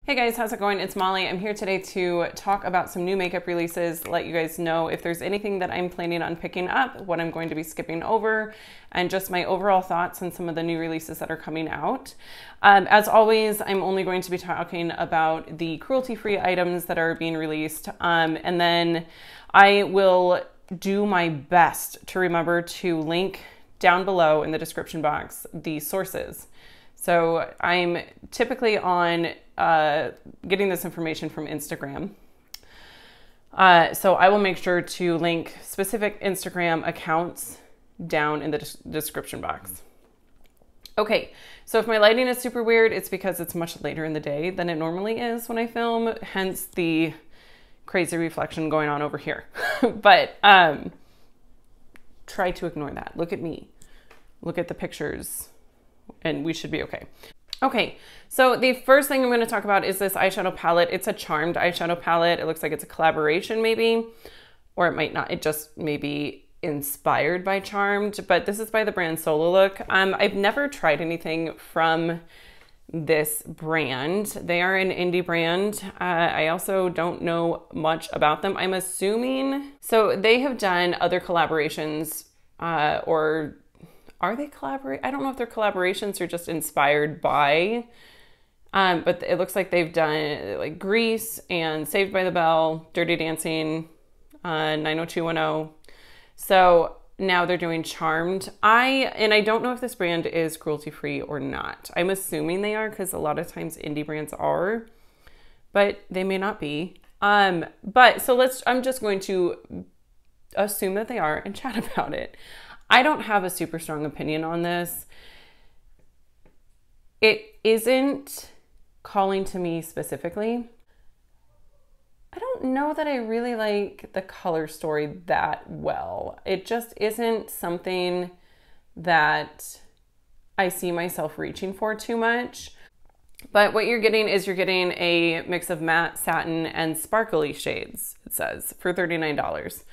Hey guys, how's it going? It's Molly. I'm here today to talk about some new makeup releases, let you guys know if there's anything that I'm planning on picking up, what I'm going to be skipping over, and just my overall thoughts on some of the new releases that are coming out. As always, I'm only going to be talking about the cruelty-free items that are being released, and then I will do my best to remember to link down below in the description box the sources. So I'm typically on getting this information from Instagram. So I will make sure to link specific Instagram accounts down in the description box. Okay, so if my lighting is super weird, it's because it's much later in the day than it normally is when I film, hence the crazy reflection going on over here. But try to ignore that. Look at me. Look at the pictures. And we should be okay. Okay, so the first thing I'm going to talk about is this eyeshadow palette. It's a Charmed eyeshadow palette. It looks like it's a collaboration maybe, or it might not. It just may be inspired by Charmed, but this is by the brand Solo Look. I've never tried anything from this brand. They are an indie brand. I also don't know much about them. I'm assuming, so they have done other collaborations or are they collaborate? I don't know if they're collaborations or just inspired by, but it looks like they've done like Grease and Saved by the Bell, Dirty Dancing, 90210. So now they're doing Charmed. I don't know if this brand is cruelty free or not. I'm assuming they are because a lot of times indie brands are, but they may not be. But so I'm just going to assume that they are and chat about it. I don't have a super strong opinion on this. It isn't calling to me specifically. I don't know that I really like the color story that well. It just isn't something that I see myself reaching for too much. But what you're getting is a mix of matte, satin, and sparkly shades, it says, for $39.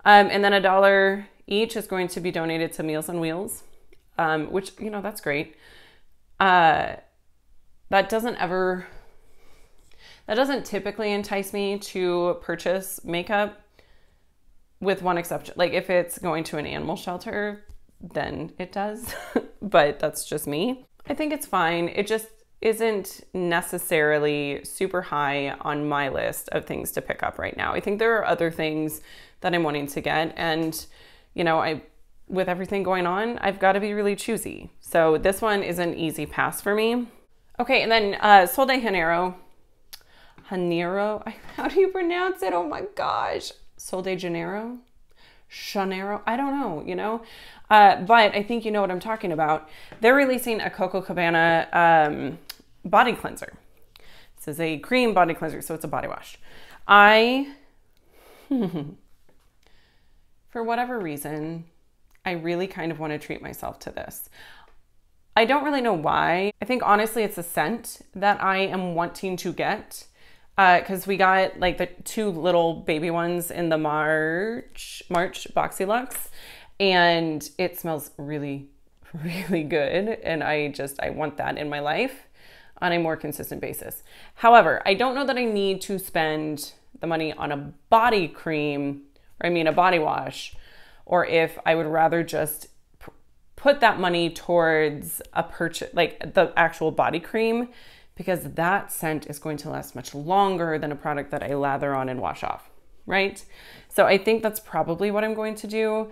And then $1 each is going to be donated to Meals on Wheels, which, you know, that's great. That doesn't typically entice me to purchase makeup, with one exception. Like if it's going to an animal shelter, then it does, but that's just me. I think it's fine. It just isn't necessarily super high on my list of things to pick up right now. I think there are other things that I'm wanting to get, and you know, with everything going on, I've got to be really choosy. So this one is an easy pass for me. Okay, and then Sol de Janeiro. How do you pronounce it? Oh my gosh. Sol de Janeiro? Janeiro? I don't know, you know? But I think you know what I'm talking about. They're releasing a Coco Cabana body cleanser. This is a cream body cleanser, so it's a body wash. For whatever reason, I really kind of want to treat myself to this. I don't really know why. I think honestly it's a scent that I am wanting to get because we got like the 2 little baby ones in the March Boxy Luxe, and it smells really, really good. And I want that in my life on a more consistent basis. However, I don't know that I need to spend the money on a body cream, or I mean a body wash, or if I would rather just put that money towards a purchase, like the actual body cream, because that scent is going to last much longer than a product that I lather on and wash off, right? So I think that's probably what I'm going to do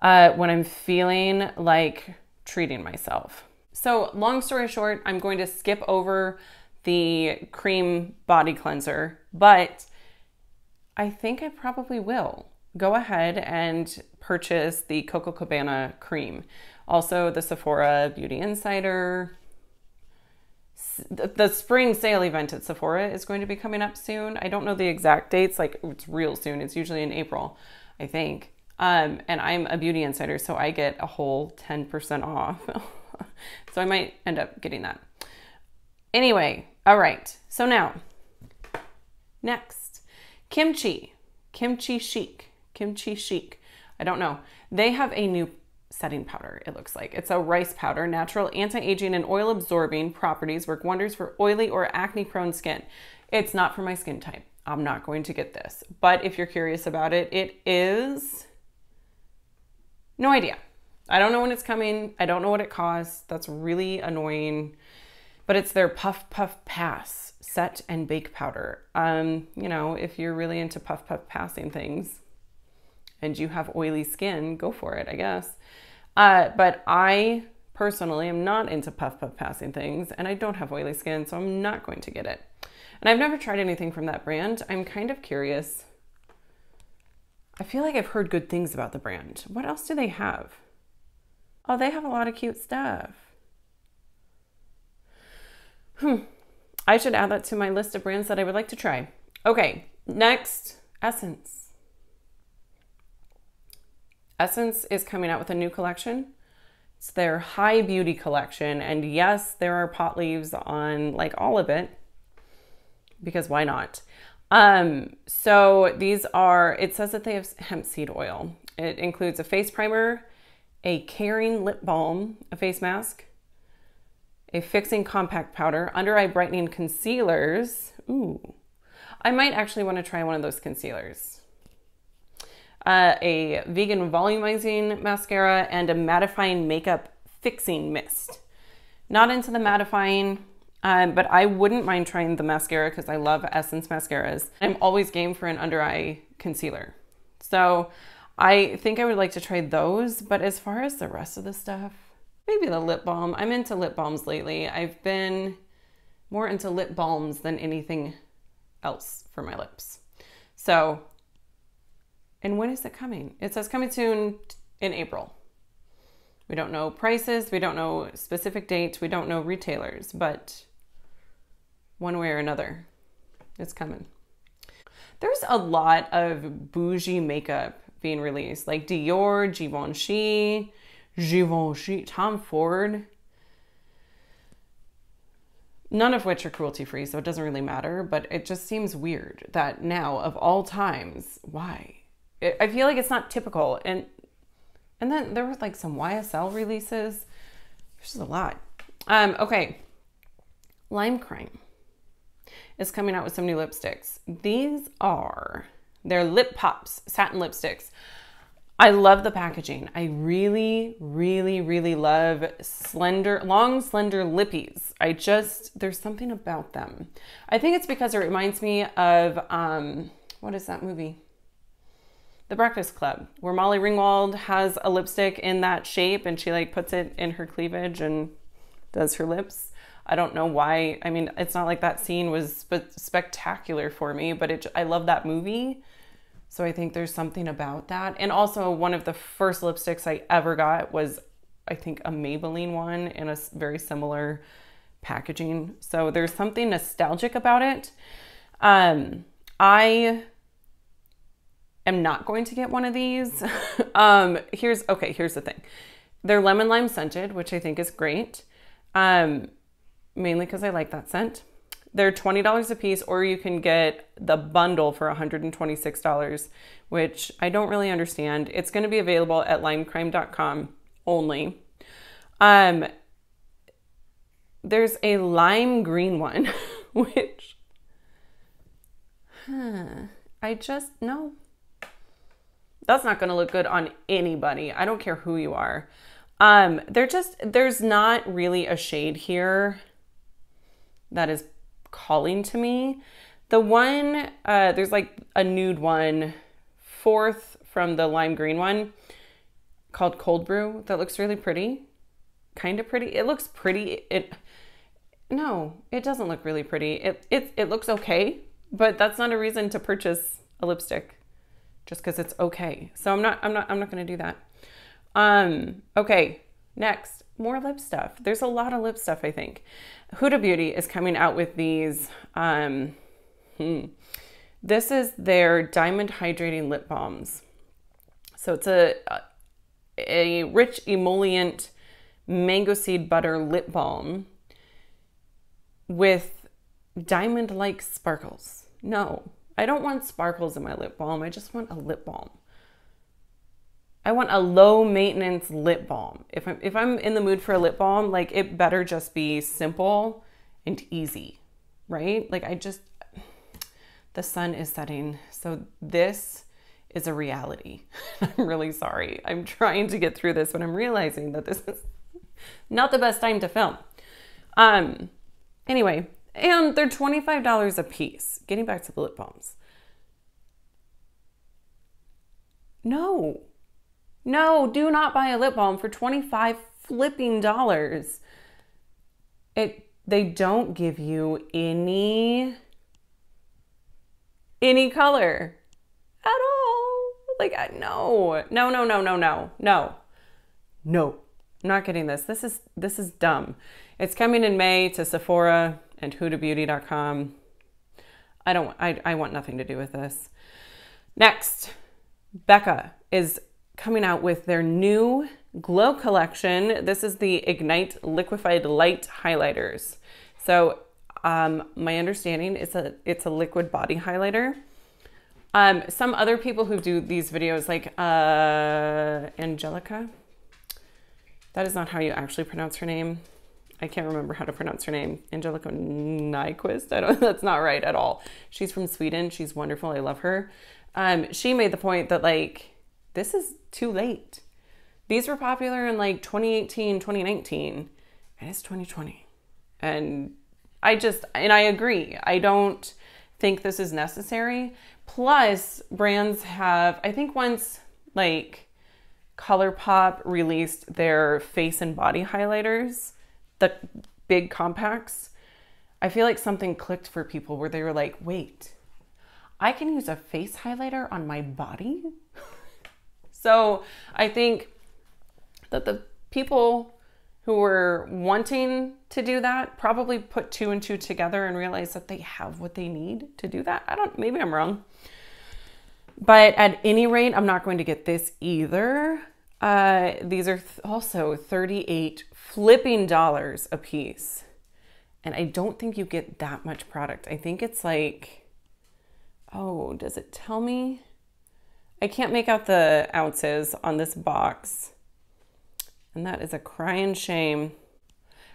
when I'm feeling like treating myself. So long story short, I'm going to skip over the cream body cleanser, but I think I probably will go ahead and purchase the Coco Cabana cream. Also the Sephora Beauty Insider. The spring sale event at Sephora is going to be coming up soon. I don't know the exact dates, like it's real soon. It's usually in April, I think. And I'm a Beauty Insider, so I get a whole 10% off. So I might end up getting that. Anyway, all right. So now, next, Kimchi Chic. I don't know. They have a new setting powder, it looks like. It's a rice powder. Natural anti-aging and oil absorbing properties work wonders for oily or acne prone skin. It's not for my skin type. I'm not going to get this. But if you're curious about it, it is... no idea. I don't know when it's coming. I don't know what it costs. That's really annoying. But it's their Puff Puff Pass set and bake powder. You know, if you're really into puff puff passing things and you have oily skin, go for it, I guess. But I personally am not into puff puff passing things, and I don't have oily skin, so I'm not going to get it. And I've never tried anything from that brand. I'm kind of curious. I feel like I've heard good things about the brand. What else do they have? Oh, they have a lot of cute stuff. I should add that to my list of brands that I would like to try. Okay, next, Essence. Essence is coming out with a new collection. It's their High Beauty collection. And yes, there are pot leaves on like all of it, because why not? So these are, it says that they have hemp seed oil. It includes a face primer, a caring lip balm, a face mask, a fixing compact powder, under eye brightening concealers. Ooh, I might actually want to try one of those concealers. A vegan volumizing mascara and a mattifying makeup fixing mist. Not into the mattifying, but I wouldn't mind trying the mascara because I love Essence mascaras. I'm always game for an under eye concealer. So I think I would like to try those, but as far as the rest of the stuff, maybe the lip balm. I'm into lip balms lately. I've been more into lip balms than anything else for my lips. So, and when is it coming? It says coming soon in April. We don't know prices. We don't know specific dates. We don't know retailers, but one way or another, it's coming. There's a lot of bougie makeup being released, like Dior, Givenchy, Tom Ford. None of which are cruelty-free, so it doesn't really matter, but it just seems weird that now, of all times, why? I feel like it's not typical. And then there was like some YSL releases. There's just a lot. Okay. Lime Crime is coming out with some new lipsticks. These are their Lip Pops satin lipsticks. I love the packaging. I really, really, really love long, slender lippies. There's something about them. I think it's because it reminds me of, what is that movie? The Breakfast Club, where Molly Ringwald has a lipstick in that shape and she like puts it in her cleavage and does her lips. I don't know why. I mean, it's not like that scene was spectacular for me, but I love that movie. So I think there's something about that. And also one of the first lipsticks I ever got was, I think, a Maybelline one in a very similar packaging. So there's something nostalgic about it. I am not going to get one of these. Here's the thing. They're lemon lime scented, which I think is great. Mainly because I like that scent. They're $20 a piece, or you can get the bundle for $126, which I don't really understand. It's going to be available at limecrime.com only. There's a lime green one, which, no. That's not going to look good on anybody. I don't care who you are. There's not really a shade here that is calling to me. The one, there's like a nude one, fourth from the lime green one, called Cold Brew, that looks really pretty. Kind of pretty. It looks pretty. No, it doesn't look really pretty. It looks okay, but that's not a reason to purchase a lipstick just because it's okay. So I'm not going to do that. Okay, next, more lip stuff. There's a lot of lip stuff, I think. Huda Beauty is coming out with these. This is their Diamond Hydrating Lip Balms. So it's a rich emollient mango seed butter lip balm with diamond-like sparkles. No, I don't want sparkles in my lip balm. I just want a lip balm. I want a low maintenance lip balm. If I'm in the mood for a lip balm, like it better just be simple and easy, right? Like the sun is setting. So this is a reality. I'm really sorry. I'm trying to get through this, but I'm realizing that this is not the best time to film. Anyway, and they're $25 a piece. Getting back to the lip balms. No, do not buy a lip balm for $25 flipping dollars. They don't give you any color at all. Like, no. I'm not getting this. This is dumb. It's coming in May to Sephora and hudabeauty.com. I want nothing to do with this. Next, Becca is coming out with their new Glow collection. This is the Ignite Liquefied Light Highlighters. So my understanding is that it's a liquid body highlighter. Some other people who do these videos, like Angelica, that is not how you actually pronounce her name. I can't remember how to pronounce her name. Angelica Nyquist. That's not right at all. She's from Sweden. She's wonderful. I love her. She made the point that like, this is too late. These were popular in like 2018, 2019, and it's 2020. And I agree. I don't think this is necessary. Plus, brands have, I think once like ColourPop released their face and body highlighters, the big compacts, I feel like something clicked for people where they were like, wait, I can use a face highlighter on my body? So I think that the people who were wanting to do that probably put two and two together and realized that they have what they need to do that. Maybe I'm wrong. But at any rate, I'm not going to get this either. These are also $38 flipping dollars a piece. And I don't think you get that much product. I think it's like, oh, does it tell me? I can't make out the ounces on this box. And that is a crying shame.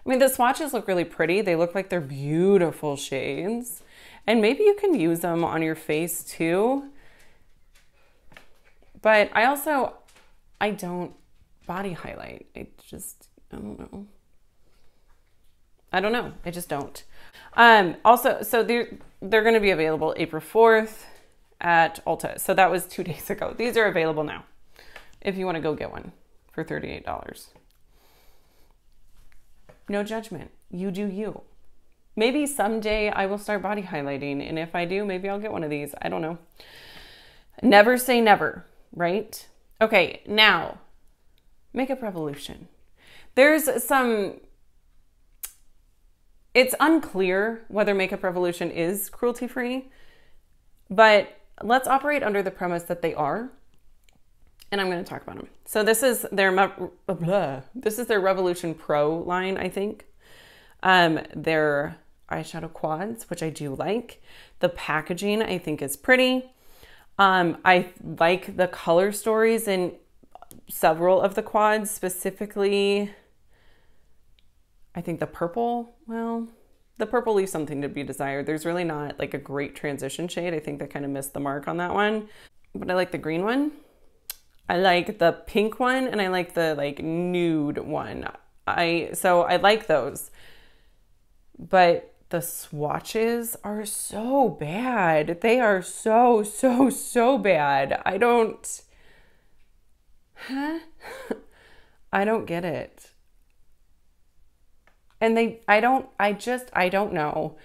I mean, the swatches look really pretty. They look like they're beautiful shades. And maybe you can use them on your face too. But I don't body highlight. I don't know. I just don't. Also, so they're going to be available April 4th at Ulta. So that was 2 days ago. These are available now if you want to go get one for $38. No judgment. You do you. Maybe someday I will start body highlighting. And if I do, maybe I'll get one of these. I don't know. Never say never, right? Okay, now, Makeup Revolution. There's some... It's unclear whether Makeup Revolution is cruelty-free, but let's operate under the premise that they are, and I'm going to talk about them. So this is their Revolution Pro line, I think. Their eyeshadow quads, which I do like. The packaging, I think, is pretty. I like the color stories in several of the quads, specifically... I think the purple, well, the purple leaves something to be desired. There's really not like a great transition shade. I think they kind of missed the mark on that one. But I like the green one. I like the pink one, and I like the like nude one. So I like those. But the swatches are so bad. They are so bad. I don't get it. And I don't know.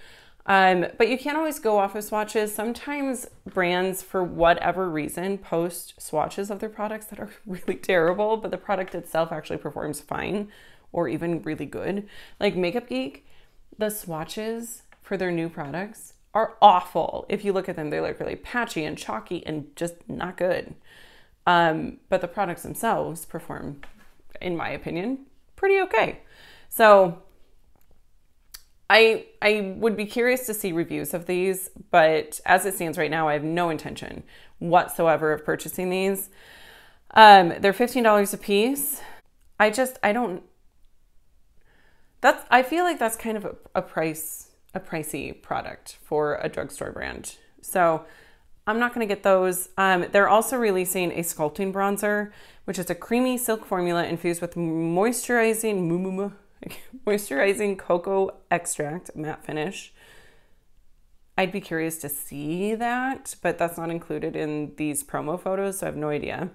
But you can't always go off of swatches. Sometimes brands, for whatever reason, post swatches of their products that are really terrible, but the product itself actually performs fine or even really good. Like Makeup Geek, the swatches for their new products are awful. If you look at them, they look really patchy and chalky and just not good. But the products themselves perform, in my opinion, pretty okay. So... I would be curious to see reviews of these, but as it stands right now, I have no intention whatsoever of purchasing these. They're $15 a piece. I feel like that's kind of a pricey product for a drugstore brand. So I'm not going to get those. They're also releasing a sculpting bronzer, which is a creamy silk formula infused with moisturizing cocoa extract, matte finish. I'd be curious to see that, but that's not included in these promo photos, so I have no idea.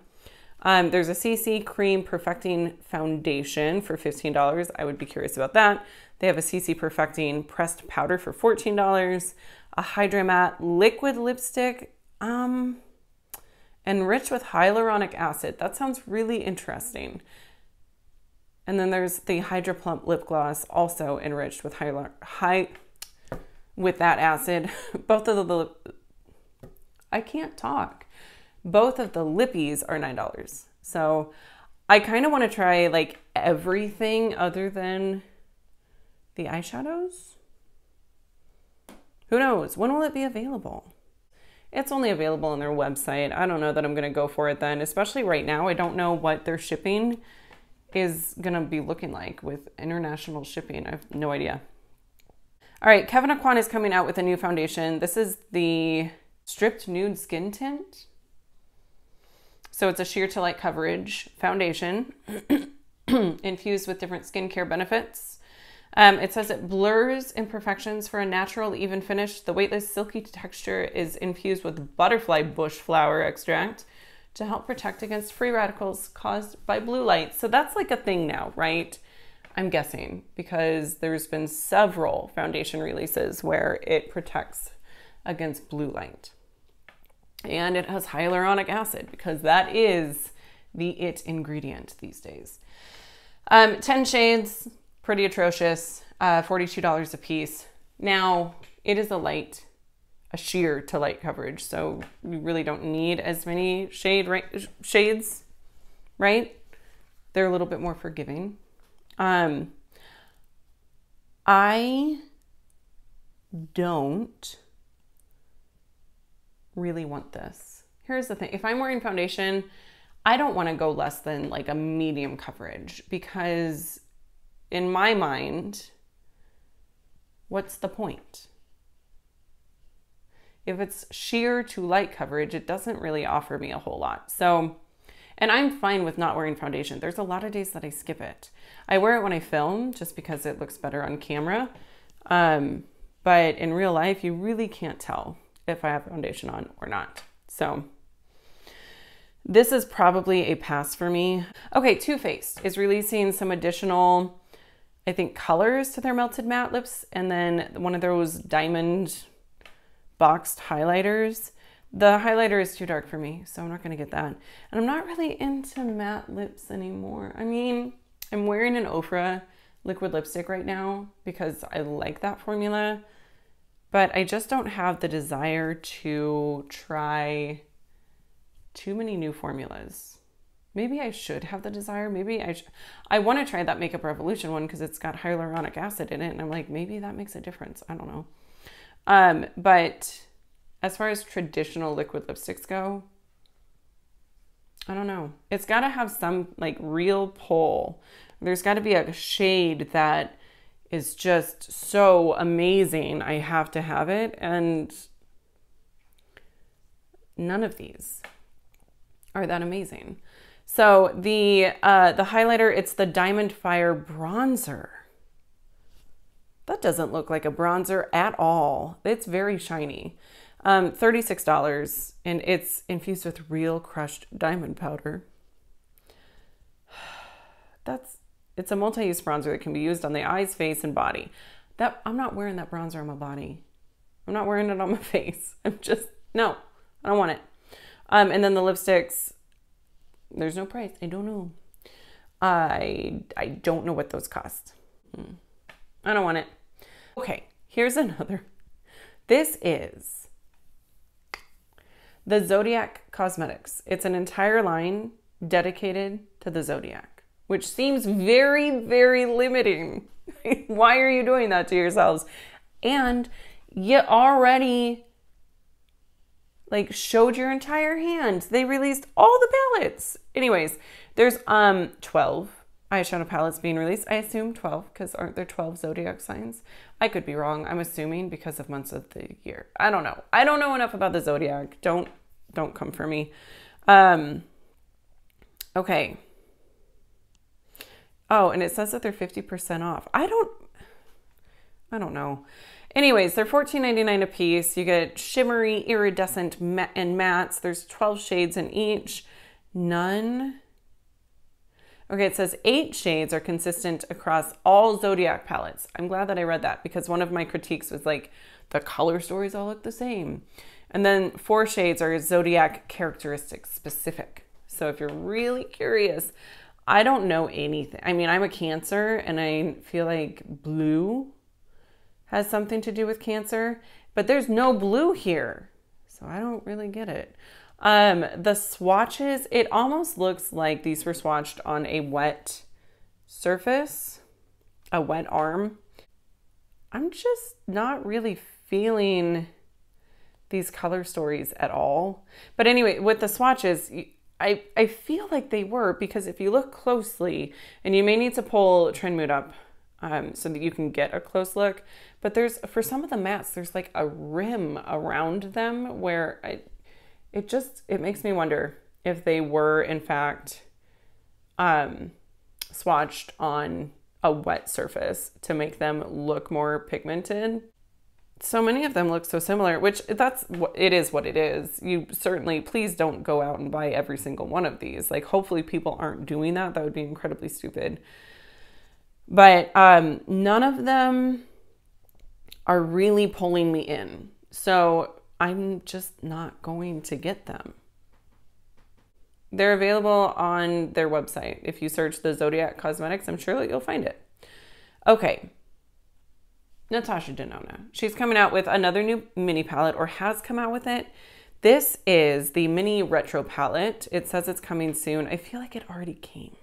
There's a CC Cream Perfecting Foundation for $15. I would be curious about that. They have a CC Perfecting Pressed Powder for $14. A Hydra Matte Liquid Lipstick, enriched with hyaluronic acid. That sounds really interesting. And then there's the Hydra Plump Lip Gloss, also enriched with with that acid. Both of the lippies are $9. So I kind of want to try like everything other than the eyeshadows. Who knows? When will it be available? It's only available on their website. I don't know that I'm going to go for it then, especially right now. I don't know what their shipping is going to be looking like with international shipping. I have no idea. All right, Kevyn Aucoin is coming out with a new foundation. This is the Stripped Nude Skin Tint. So it's a sheer to light coverage foundation infused with different skincare benefits. It says it blurs imperfections for a natural, even finish. The weightless, silky texture is infused with butterfly bush flower extract to help protect against free radicals caused by blue light. So that's like a thing now, right? I'm guessing, because there's been several foundation releases where it protects against blue light. And it has hyaluronic acid, because that is the it ingredient these days. 10 shades, pretty atrocious, $42 a piece. Now, it is a sheer to light coverage, so you really don't need as many shades, right? They're a little bit more forgiving. I don't really want this. Here's the thing. If I'm wearing foundation, I don't want to go less than like a medium coverage, because in my mind, what's the point? If it's sheer to light coverage, it doesn't really offer me a whole lot. So, and I'm fine with not wearing foundation. There's a lot of days that I skip it. I wear it when I film just because it looks better on camera. But in real life, you really can't tell if I have foundation on or not. So this is probably a pass for me. Okay, Too Faced is releasing some additional, I think, colors to their Melted Matte Lips, and then one of those diamond boxed highlighters. The highlighter is too dark for me, so I'm not gonna get that. And I'm not really into matte lips anymore. I mean, I'm wearing an Ofra liquid lipstick right now because I like that formula, but I just don't have the desire to try too many new formulas. Maybe I should have the desire. Maybe I want to try that Makeup Revolution one because it's got hyaluronic acid in it, and I'm like, maybe that makes a difference. I don't know. But as far as traditional liquid lipsticks go, I don't know. It's got to have some like real pull. There's got to be a shade that is just so amazing. I have to have it, and none of these are that amazing. So the highlighter, it's the Diamond Fire Bronzer. That doesn't look like a bronzer at all. It's very shiny. $36, and it's infused with real crushed diamond powder. It's a multi-use bronzer that can be used on the eyes, face, and body. I'm not wearing that bronzer on my body. I'm not wearing it on my face. No, I don't want it. And then the lipsticks, there's no price. I don't know. I don't know what those cost. I don't want it. Okay, here's another. This is the Zodiac Cosmetics. It's an entire line dedicated to the Zodiac, which seems very, very limiting. Why are you doing that to yourselves? And you already, like showed your entire hand. They released all the palettes. Anyways, there's 12 eyeshadow palettes being released. I assume 12 because aren't there 12 zodiac signs? I could be wrong. I'm assuming because of months of the year. I don't know. I don't know enough about the zodiac. Don't come for me. Okay. Oh, and it says that they're 50% off. I don't know. Anyways, they're $14.99 a piece. You get shimmery, iridescent, and mattes. There's 12 shades in each. None. Okay, it says 8 shades are consistent across all Zodiac palettes. I'm glad that I read that because one of my critiques was like, the color stories all look the same. And then 4 shades are Zodiac characteristics specific. So if you're really curious, I don't know anything. I mean, I'm a Cancer and I feel like blue has something to do with Cancer, but there's no blue here. So I don't really get it. The swatches, it almost looks like these were swatched on a wet surface, a wet arm. I'm just not really feeling these color stories at all. But anyway, with the swatches, I feel like they were, because if you look closely, and you may need to pull Trend Mood up so that you can get a close look, but there's, for some of the mattes, there's like a rim around them where it makes me wonder if they were in fact swatched on a wet surface to make them look more pigmented. So many of them look so similar, which it is what it is. You certainly, please don't go out and buy every single one of these. Like, hopefully people aren't doing that. That would be incredibly stupid. But none of them are really pulling me in. So I'm just not going to get them. They're available on their website. If you search the Zodiac Cosmetics, I'm sure that you'll find it. Okay. Natasha Denona. She's coming out with another new mini palette, or has come out with it. This is the mini retro palette. It says it's coming soon. I feel like it already came.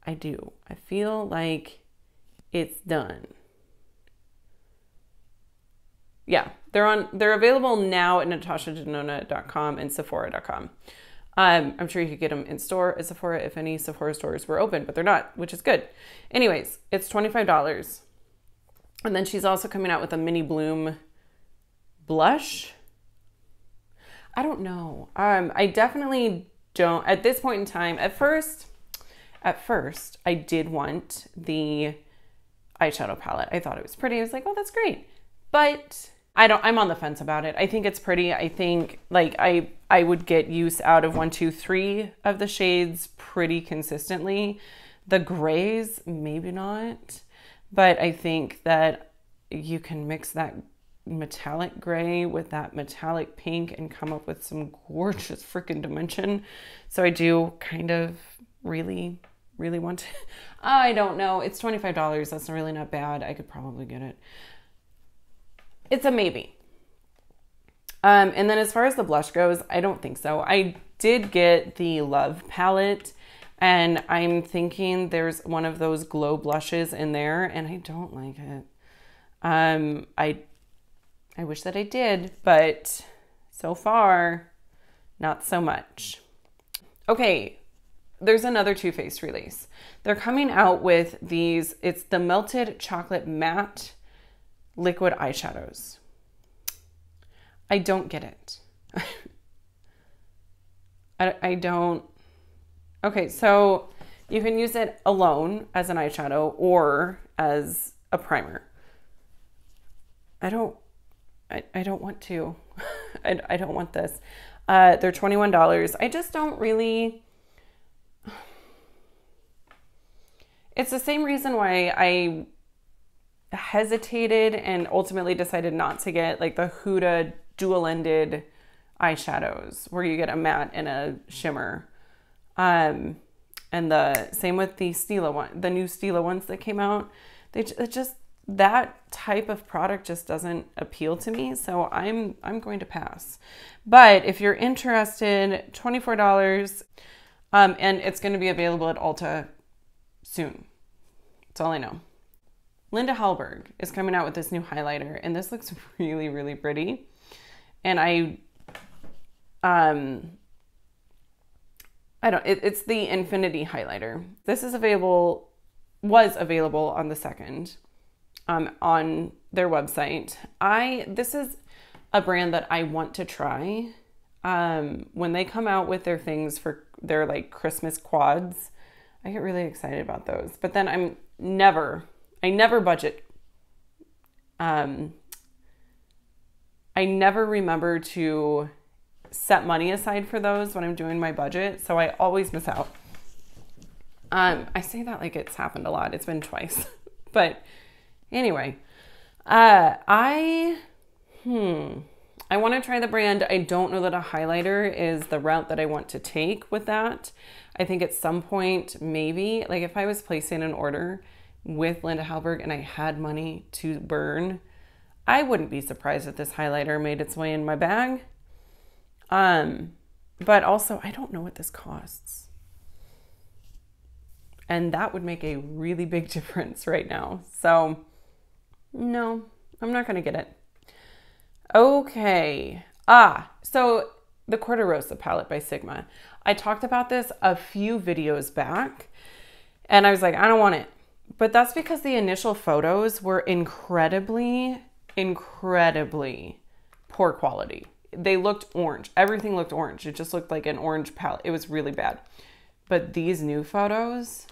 I do. I feel like it's done. Yeah, they're available now at natashadenona.com and sephora.com. I'm sure you could get them in store at Sephora if any Sephora stores were open, but they're not, which is good. Anyways, it's $25. And then she's also coming out with a mini bloom blush. I don't know. I definitely don't, at this point in time, at first, I did want the eyeshadow palette. I thought it was pretty. I was like, oh, that's great. But I'm on the fence about it. I think it's pretty. I think like I would get use out of 1, 2, 3 of the shades pretty consistently. The grays, maybe not. But I think that you can mix that metallic gray with that metallic pink and come up with some gorgeous freaking dimension. So I do kind of really want to. I don't know. It's $25. That's really not bad. I could probably get it. It's a maybe. And then as far as the blush goes, I don't think so. I did get the Love palette, and I'm thinking there's one of those glow blushes in there, and I don't like it. I wish that I did, but so far, not so much. Okay, there's another Too Faced release. They're coming out with these, it's the Melted Chocolate Matte Liquid Eyeshadows. I don't get it. I don't. Okay, so you can use it alone as an eyeshadow or as a primer. I don't want to. I don't want this. They're $21. I just don't really. It's the same reason why I hesitated and ultimately decided not to get like the Huda dual-ended eyeshadows where you get a matte and a shimmer. And the same with the Stila one, the new Stila ones that came out. That type of product just doesn't appeal to me, so I'm going to pass. But if you're interested, $24, and it's going to be available at Ulta soon. That's all I know. Linda Hallberg is coming out with this new highlighter, and this looks really, really pretty. And I It's the Infinity highlighter. This is was available on the 2nd, on their website. This is a brand that I want to try. When they come out with their things for their like Christmas quads, I get really excited about those. But then I never budget. I never remember to set money aside for those when I'm doing my budget, so I always miss out. I say that like it's happened a lot. It's been twice. But anyway, I want to try the brand. I don't know that a highlighter is the route that I want to take with that. I think at some point, maybe, like if I was placing an order with Linda Hallberg and I had money to burn, I wouldn't be surprised if this highlighter made its way in my bag. But also, I don't know what this costs. And that would make a really big difference right now. So, no, I'm not going to get it. Okay. So the Quarter Rosa palette by Sigma. I talked about this a few videos back, and I was like, I don't want it. But that's because the initial photos were incredibly poor quality. They looked orange. Everything looked orange. It just looked like an orange palette. It was really bad. But these new photos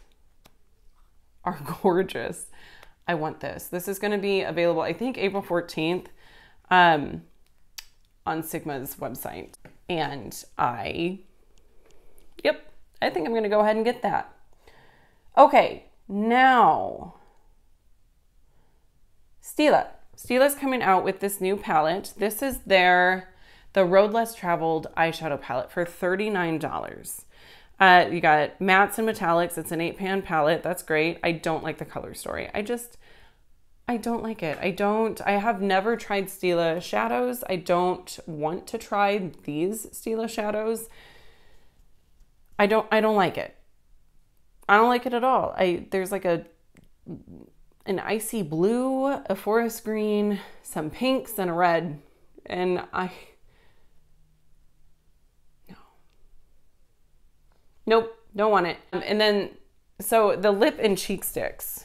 are gorgeous. I want this. This is going to be available, I think, April 14th on Sigma's website. And I think I'm going to go ahead and get that. Okay, now Stila. Stila's coming out with this new palette. This is the Road Less Traveled eyeshadow palette for $39. You got mattes and metallics. It's an 8-pan palette. That's great. I don't like the color story. I don't like it. I have never tried Stila shadows. I don't want to try these Stila shadows. I don't like it. I don't like it at all. There's like an icy blue, a forest green, some pinks, and a red. And nope, don't want it. And then, so the lip and cheek sticks.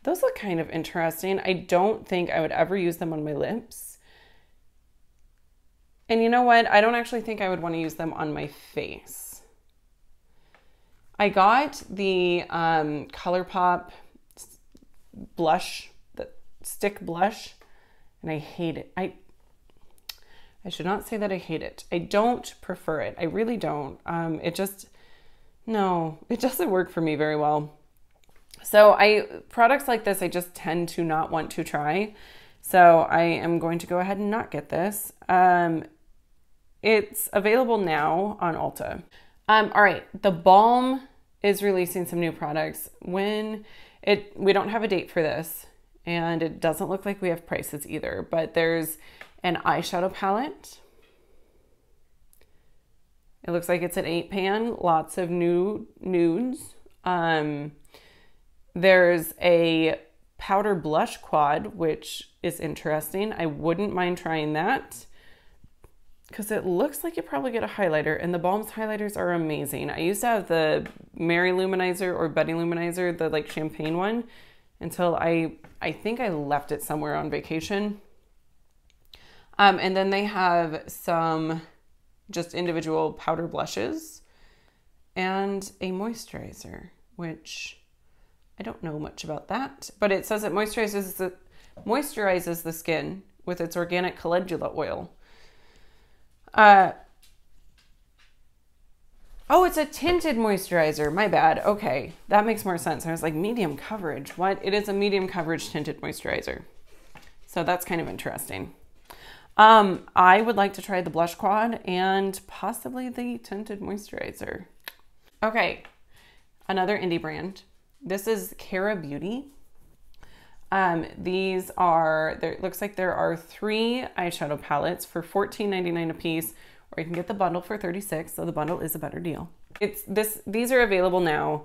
Those look kind of interesting. I don't think I would ever use them on my lips. And you know what? I don't actually think I would want to use them on my face. I got the ColourPop blush, the stick blush, and I hate it. I should not say that I hate it. I don't prefer it. I really don't. It doesn't work for me very well. So products like this, I just tend to not want to try. So I am going to go ahead and not get this. It's available now on Ulta. All right, the Balm is releasing some new products. We don't have a date for this, and it doesn't look like we have prices either, but there's an eyeshadow palette. It looks like it's an 8-pan, lots of nudes. There's a powder blush quad, which is interesting. I wouldn't mind trying that because it looks like you probably get a highlighter, and the Balm's highlighters are amazing. I used to have the Mary Luminizer or Betty Luminizer, the like champagne one, until I think I left it somewhere on vacation. And then they have some just individual powder blushes and a moisturizer, which I don't know much about that, but it says it moisturizes the skin with its organic calendula oil. Oh, it's a tinted moisturizer. My bad. Okay, that makes more sense. I was like, medium coverage. What? It is a medium coverage tinted moisturizer. So that's kind of interesting. I would like to try the blush quad and possibly the tinted moisturizer. Okay, another indie brand. This is Cara Beauty. It looks like there are 3 eyeshadow palettes for $14.99 a piece, or you can get the bundle for $36, so the bundle is a better deal. These are available now.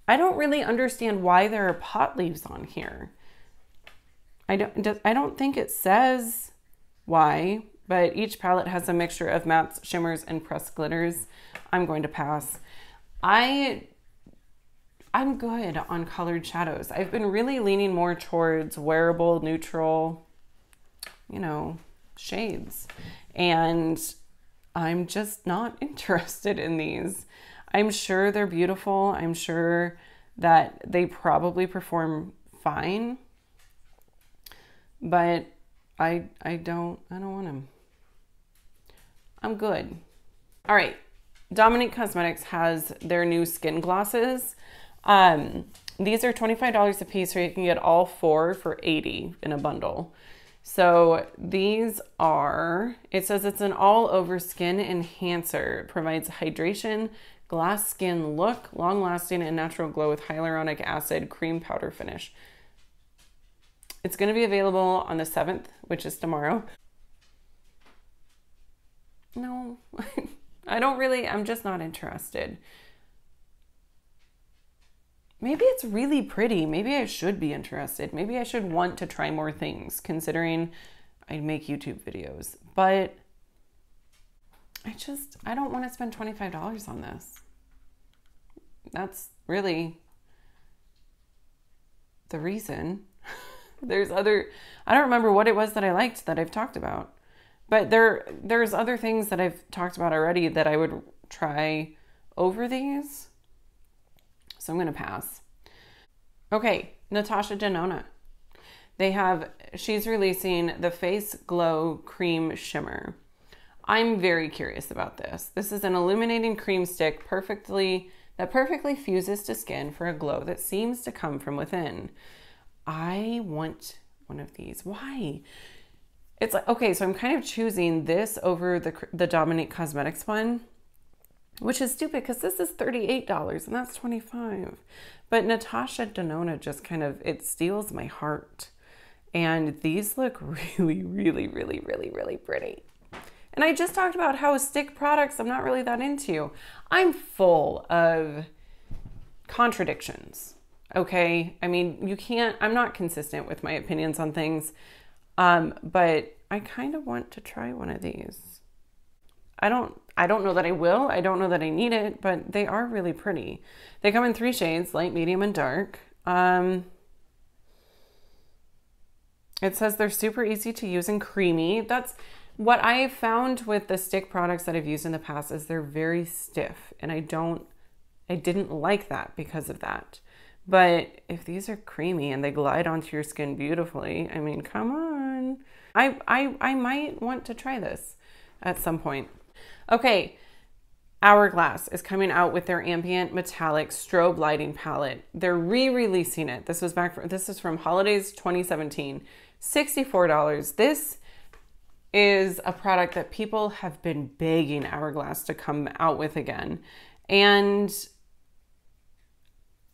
I don't really understand why there are pot leaves on here. I don't think it says why, but each palette has a mixture of mattes, shimmers, and pressed glitters. I'm going to pass. I'm good on colored shadows. I've been really leaning more towards wearable, neutral, you know, shades. And I'm just not interested in these. I'm sure they're beautiful. I'm sure that they probably perform fine, but I don't want them. I'm good. All right. Dominique Cosmetics has their new skin glosses. These are $25 a piece, or you can get all four for $80 in a bundle. So these are, it says it's an all-over skin enhancer. It provides hydration, glass skin look, long-lasting and natural glow with hyaluronic acid cream powder finish. It's going to be available on the 7th, which is tomorrow. No, I'm just not interested. Maybe it's really pretty. Maybe I should be interested. Maybe I should want to try more things, considering I make YouTube videos. But I don't want to spend $25 on this. That's really the reason. There's other, I don't remember what it was that I liked that I've talked about. But there's other things that I've talked about already that I would try over these. So I'm going to pass. Okay, Natasha Denona. She's releasing the Face Glow Cream Shimmer. I'm very curious about this. This is an illuminating cream stick that perfectly fuses to skin for a glow that seems to come from within. I want one of these. Why? It's like, okay, so I'm kind of choosing this over the Dominique Cosmetics one, which is stupid because this is $38 and that's $25. But Natasha Denona just kind of, it steals my heart. And these look really, really, really, really, really pretty. And I just talked about how stick products I'm not really that into. I'm full of contradictions, okay? I mean, I'm not consistent with my opinions on things, but I kind of want to try one of these. I don't know that I will. I don't know that I need it, but they are really pretty. They come in 3 shades, light, medium, and dark. It says they're super easy to use and creamy. That's what I found with the stick products that I've used in the past, is they're very stiff, and I didn't like that because of that. But if these are creamy and they glide onto your skin beautifully, I mean, come on. I might want to try this at some point. Okay, Hourglass is coming out with their ambient metallic strobe lighting palette. They're re-releasing it. This is from Holidays 2017. $64. This is a product that people have been begging Hourglass to come out with again. And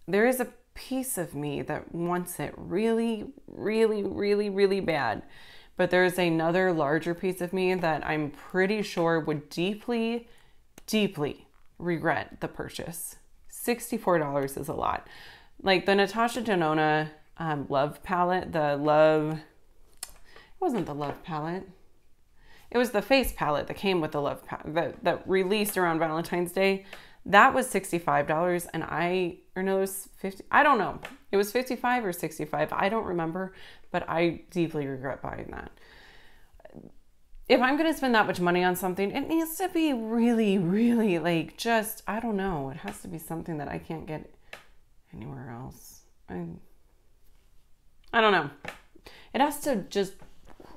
there is a piece of me that wants it really, really, really, really bad. But there's another larger piece of me that I'm pretty sure would deeply, deeply regret the purchase. $64 is a lot. Like the Natasha Denona Love palette, it wasn't the Love palette. It was the Face palette that came with the Love palette that released around Valentine's Day. That was $65 and it was 50. I don't know. It was 55 or 65. I don't remember, but I deeply regret buying that. If I'm going to spend that much money on something, it needs to be really, really like just, I don't know. It has to be something that I can't get anywhere else. I don't know. It has to just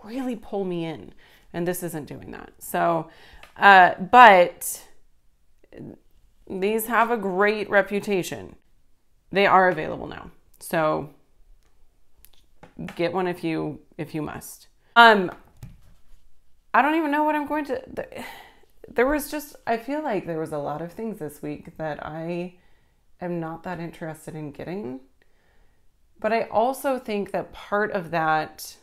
really pull me in, and this isn't doing that. So, but these have a great reputation. They are available now. So get one if you must. I don't even know what I'm going to, I feel like there was a lot of things this week that I am not that interested in getting. But I also think that part of that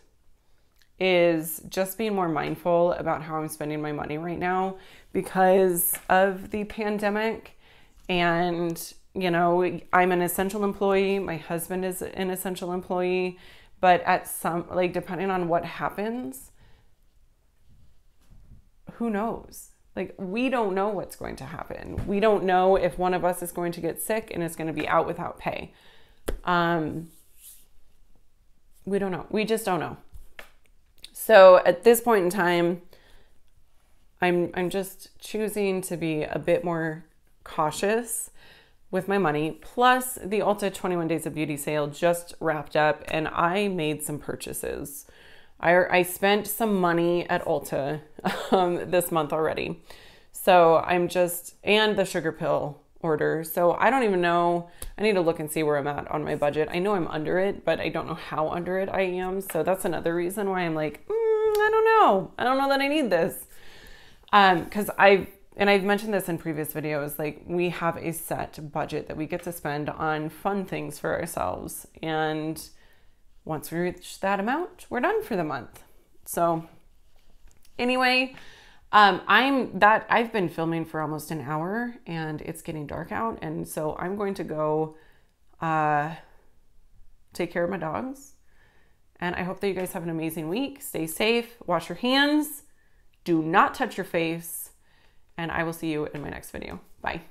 is just being more mindful about how I'm spending my money right now because of the pandemic. And, you know, I'm an essential employee. My husband is an essential employee. But at some, like, depending on what happens, who knows? Like, we don't know what's going to happen. We don't know if one of us is going to get sick and is going to be out without pay. We don't know. We just don't know. So at this point in time, I'm just choosing to be a bit more cautious with my money. Plus, the Ulta 21 Days of Beauty sale just wrapped up and I made some purchases. I spent some money at Ulta this month already. So I'm just, and the sugar pill order. So I don't even know. I need to look and see where I'm at on my budget. I know I'm under it, but I don't know how under it I am. So that's another reason why I'm like, I don't know. I don't know that I need this. Because I've mentioned this in previous videos, like we have a set budget that we get to spend on fun things for ourselves. And once we reach that amount, we're done for the month. So anyway, I've been filming for almost an hour and it's getting dark out. And so I'm going to go, take care of my dogs. And I hope that you guys have an amazing week. Stay safe, wash your hands, do not touch your face, and I will see you in my next video. Bye.